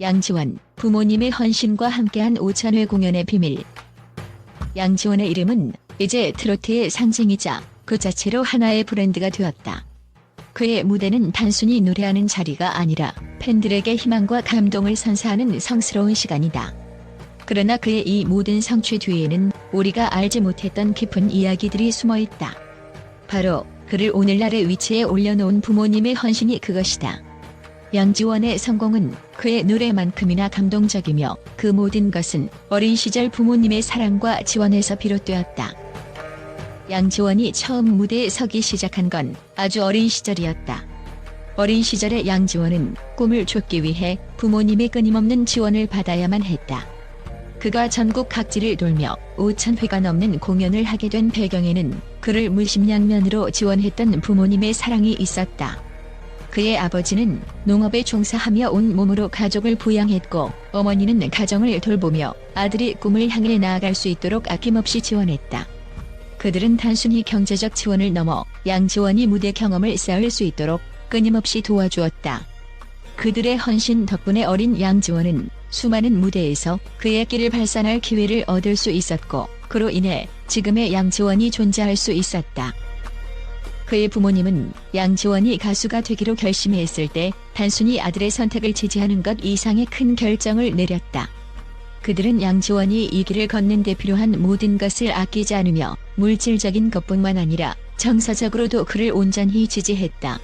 양지원, 부모님의 헌신과 함께한 5000회 공연의 비밀. 양지원의 이름은 이제 트로트의 상징이자 그 자체로 하나의 브랜드가 되었다. 그의 무대는 단순히 노래하는 자리가 아니라 팬들에게 희망과 감동을 선사하는 성스러운 시간이다. 그러나 그의 이 모든 성취 뒤에는 우리가 알지 못했던 깊은 이야기들이 숨어있다. 바로 그를 오늘날의 위치에 올려놓은 부모님의 헌신이 그것이다. 양지원의 성공은 그의 노래만큼이나 감동적이며 그 모든 것은 어린 시절 부모님의 사랑과 지원에서 비롯되었다. 양지원이 처음 무대에 서기 시작한 건 아주 어린 시절이었다. 어린 시절의 양지원은 꿈을 쫓기 위해 부모님의 끊임없는 지원을 받아야만 했다. 그가 전국 각지를 돌며 5000회가 넘는 공연을 하게 된 배경에는 그를 물심양면으로 지원했던 부모님의 사랑이 있었다. 그의 아버지는 농업에 종사하며 온몸으로 가족을 부양했고 어머니는 가정을 돌보며 아들이 꿈을 향해 나아갈 수 있도록 아낌없이 지원했다. 그들은 단순히 경제적 지원을 넘어 양지원이 무대 경험을 쌓을 수 있도록 끊임없이 도와주었다. 그들의 헌신 덕분에 어린 양지원은 수많은 무대에서 그의 길을 발산할 기회를 얻을 수 있었고 그로 인해 지금의 양지원이 존재할 수 있었다. 그의 부모님은 양지원이 가수가 되기로 결심했을 때 단순히 아들의 선택을 지지하는 것 이상의 큰 결정을 내렸다. 그들은 양지원이 이 길을 걷는 데 필요한 모든 것을 아끼지 않으며 물질적인 것뿐만 아니라 정서적으로도 그를 온전히 지지했다.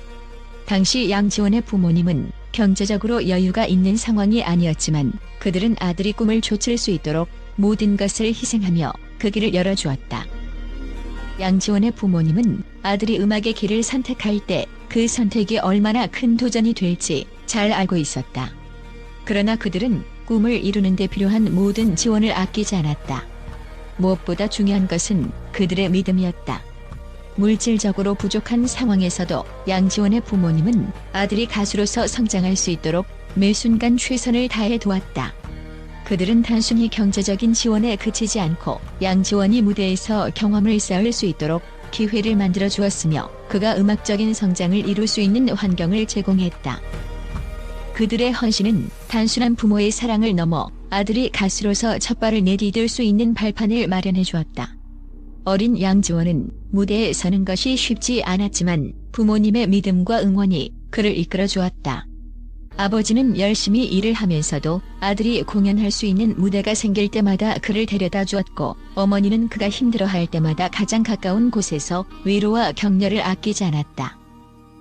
당시 양지원의 부모님은 경제적으로 여유가 있는 상황이 아니었지만 그들은 아들이 꿈을 좇을 수 있도록 모든 것을 희생하며 그 길을 열어주었다. 양지원의 부모님은 아들이 음악의 길을 선택할 때 그 선택이 얼마나 큰 도전이 될지 잘 알고 있었다. 그러나 그들은 꿈을 이루는 데 필요한 모든 지원을 아끼지 않았다. 무엇보다 중요한 것은 그들의 믿음이었다. 물질적으로 부족한 상황에서도 양지원의 부모님은 아들이 가수로서 성장할 수 있도록 매 순간 최선을 다해 도왔다. 그들은 단순히 경제적인 지원에 그치지 않고 양지원이 무대에서 경험을 쌓을 수 있도록 기회를 만들어 주었으며 그가 음악적인 성장을 이룰 수 있는 환경을 제공했다. 그들의 헌신은 단순한 부모의 사랑을 넘어 아들이 가수로서 첫발을 내디딜 수 있는 발판을 마련해 주었다. 어린 양지원은 무대에 서는 것이 쉽지 않았지만 부모님의 믿음과 응원이 그를 이끌어 주었다. 아버지는 열심히 일을 하면서도 아들이 공연할 수 있는 무대가 생길 때마다 그를 데려다 주었고 어머니는 그가 힘들어할 때마다 가장 가까운 곳에서 위로와 격려를 아끼지 않았다.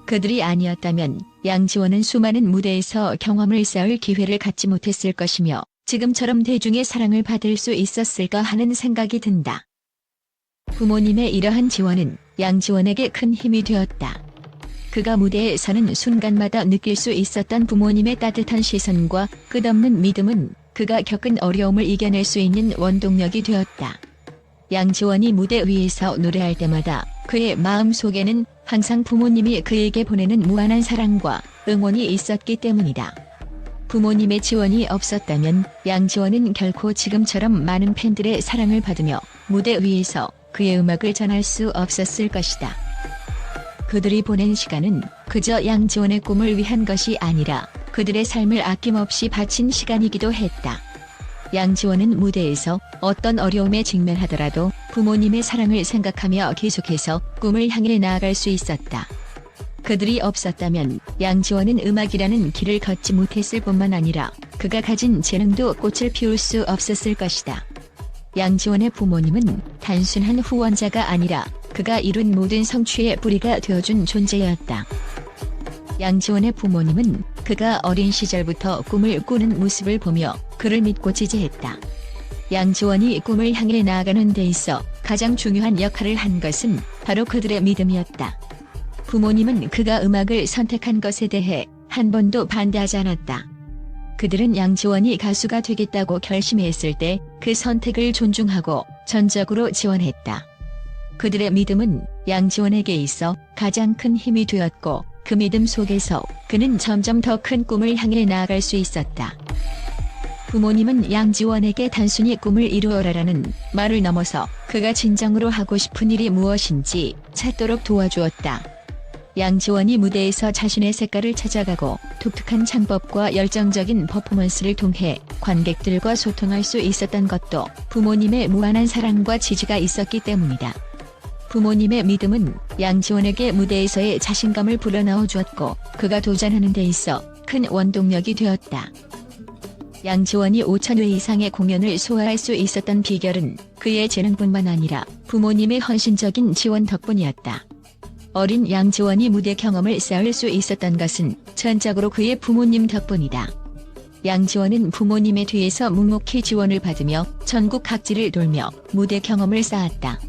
그들이 아니었다면 양지원은 수많은 무대에서 경험을 쌓을 기회를 갖지 못했을 것이며 지금처럼 대중의 사랑을 받을 수 있었을까 하는 생각이 든다. 부모님의 이러한 지원은 양지원에게 큰 힘이 되었다. 그가 무대에 서는 순간마다 느낄 수 있었던 부모님의 따뜻한 시선과 끝없는 믿음은 그가 겪은 어려움을 이겨낼 수 있는 원동력이 되었다. 양지원이 무대 위에서 노래할 때마다 그의 마음 속에는 항상 부모님이 그에게 보내는 무한한 사랑과 응원이 있었기 때문이다. 부모님의 지원이 없었다면 양지원은 결코 지금처럼 많은 팬들의 사랑을 받으며 무대 위에서 그의 음악을 전할 수 없었을 것이다. 그들이 보낸 시간은 그저 양지원의 꿈을 위한 것이 아니라 그들의 삶을 아낌없이 바친 시간이기도 했다. 양지원은 무대에서 어떤 어려움에 직면하더라도 부모님의 사랑을 생각하며 계속해서 꿈을 향해 나아갈 수 있었다. 그들이 없었다면 양지원은 음악이라는 길을 걷지 못했을 뿐만 아니라 그가 가진 재능도 꽃을 피울 수 없었을 것이다. 양지원의 부모님은 단순한 후원자가 아니라 그가 이룬 모든 성취의 뿌리가 되어준 존재였다. 양지원의 부모님은 그가 어린 시절부터 꿈을 꾸는 모습을 보며 그를 믿고 지지했다. 양지원이 꿈을 향해 나아가는 데 있어 가장 중요한 역할을 한 것은 바로 그들의 믿음이었다. 부모님은 그가 음악을 선택한 것에 대해 한 번도 반대하지 않았다. 그들은 양지원이 가수가 되겠다고 결심했을 때 그 선택을 존중하고 전적으로 지원했다. 그들의 믿음은 양지원에게 있어 가장 큰 힘이 되었고 그 믿음 속에서 그는 점점 더 큰 꿈을 향해 나아갈 수 있었다. 부모님은 양지원에게 단순히 꿈을 이루어라라는 말을 넘어서 그가 진정으로 하고 싶은 일이 무엇인지 찾도록 도와주었다. 양지원이 무대에서 자신의 색깔을 찾아가고 독특한 창법과 열정적인 퍼포먼스를 통해 관객들과 소통할 수 있었던 것도 부모님의 무한한 사랑과 지지가 있었기 때문이다. 부모님의 믿음은 양지원에게 무대에서의 자신감을 불어넣어 주었고 그가 도전하는 데 있어 큰 원동력이 되었다. 양지원이 5,000회 이상의 공연을 소화할 수 있었던 비결은 그의 재능뿐만 아니라 부모님의 헌신적인 지원 덕분이었다. 어린 양지원이 무대 경험을 쌓을 수 있었던 것은 전적으로 그의 부모님 덕분이다. 양지원은 부모님의 뒤에서 묵묵히 지원을 받으며 전국 각지를 돌며 무대 경험을 쌓았다.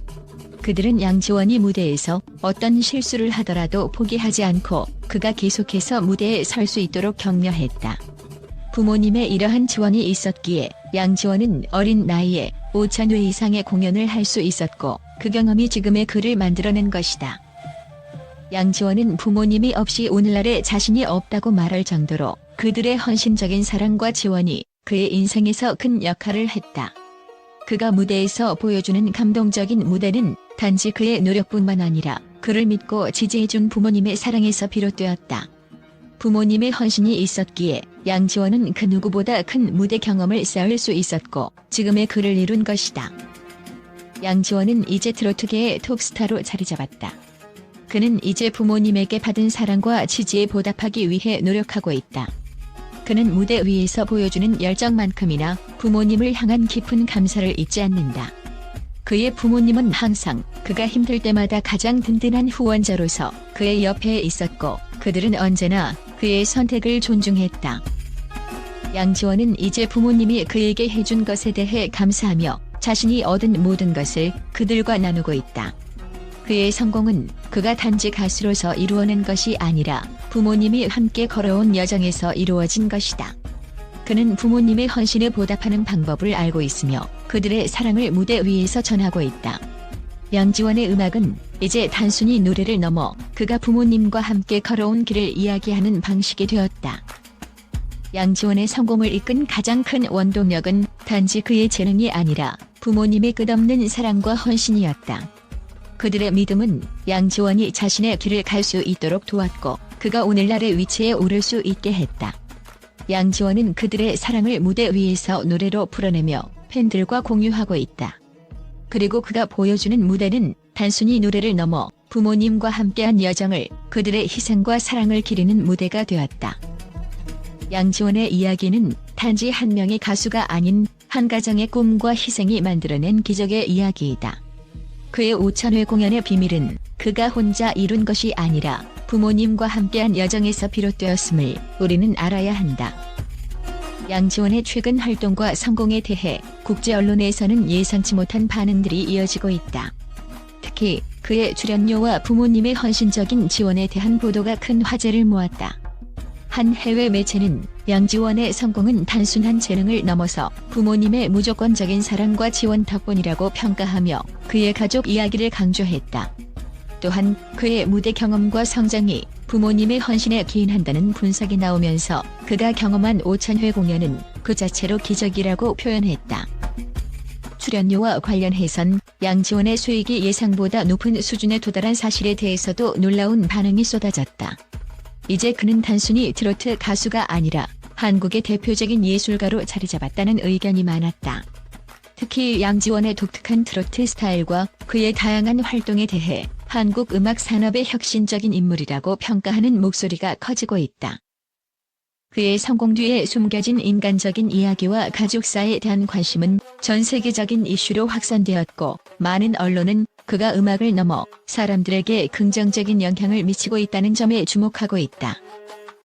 그들은 양지원이 무대에서 어떤 실수를 하더라도 포기하지 않고 그가 계속해서 무대에 설 수 있도록 격려했다. 부모님의 이러한 지원이 있었기에 양지원은 어린 나이에 5,000회 이상의 공연을 할 수 있었고 그 경험이 지금의 그를 만들어낸 것이다. 양지원은 부모님이 없이 오늘날에 자신이 없다고 말할 정도로 그들의 헌신적인 사랑과 지원이 그의 인생에서 큰 역할을 했다. 그가 무대에서 보여주는 감동적인 무대는 단지 그의 노력뿐만 아니라 그를 믿고 지지해준 부모님의 사랑에서 비롯되었다. 부모님의 헌신이 있었기에 양지원은 그 누구보다 큰 무대 경험을 쌓을 수 있었고 지금의 그를 이룬 것이다. 양지원은 이제 트로트계의 톱스타로 자리 잡았다. 그는 이제 부모님에게 받은 사랑과 지지에 보답하기 위해 노력하고 있다. 그는 무대 위에서 보여주는 열정만큼이나 부모님을 향한 깊은 감사를 잊지 않는다. 그의 부모님은 항상 그가 힘들 때마다 가장 든든한 후원자로서 그의 옆에 있었고 그들은 언제나 그의 선택을 존중했다. 양지원은 이제 부모님이 그에게 해준 것에 대해 감사하며 자신이 얻은 모든 것을 그들과 나누고 있다. 그의 성공은 그가 단지 가수로서 이루어낸 것이 아니라 부모님이 함께 걸어온 여정에서 이루어진 것이다. 그는 부모님의 헌신에 보답하는 방법을 알고 있으며 그들의 사랑을 무대 위에서 전하고 있다. 양지원의 음악은 이제 단순히 노래를 넘어 그가 부모님과 함께 걸어온 길을 이야기하는 방식이 되었다. 양지원의 성공을 이끈 가장 큰 원동력은 단지 그의 재능이 아니라 부모님의 끝없는 사랑과 헌신이었다. 그들의 믿음은 양지원이 자신의 길을 갈 수 있도록 도왔고 그가 오늘날의 위치에 오를 수 있게 했다. 양지원은 그들의 사랑을 무대 위에서 노래로 풀어내며 팬들과 공유하고 있다. 그리고 그가 보여주는 무대는 단순히 노래를 넘어 부모님과 함께한 여정을 그들의 희생과 사랑을 기리는 무대가 되었다. 양지원의 이야기는 단지 한 명의 가수가 아닌 한 가정의 꿈과 희생이 만들어낸 기적의 이야기이다. 그의 5,000회 공연의 비밀은 그가 혼자 이룬 것이 아니라 부모님과 함께한 여정에서 비롯되었음을 우리는 알아야 한다. 양지원의 최근 활동과 성공에 대해 국제 언론에서는 예상치 못한 반응들이 이어지고 있다. 특히 그의 출연료와 부모님의 헌신적인 지원에 대한 보도가 큰 화제를 모았다. 한 해외 매체는 양지원의 성공은 단순한 재능을 넘어서 부모님의 무조건적인 사랑과 지원 덕분이라고 평가하며 그의 가족 이야기를 강조했다. 또한 그의 무대 경험과 성장이 부모님의 헌신에 기인한다는 분석이 나오면서 그가 경험한 5,000회 공연은 그 자체로 기적이라고 표현했다. 출연료와 관련해선 양지원의 수익이 예상보다 높은 수준에 도달한 사실에 대해서도 놀라운 반응이 쏟아졌다. 이제 그는 단순히 트로트 가수가 아니라 한국의 대표적인 예술가로 자리 잡았다는 의견이 많았다. 특히 양지원의 독특한 트로트 스타일과 그의 다양한 활동에 대해 한국 음악 산업의 혁신적인 인물이라고 평가하는 목소리가 커지고 있다. 그의 성공 뒤에 숨겨진 인간적인 이야기와 가족사에 대한 관심은 전 세계적인 이슈로 확산되었고 많은 언론은 그가 음악을 넘어 사람들에게 긍정적인 영향을 미치고 있다는 점에 주목하고 있다.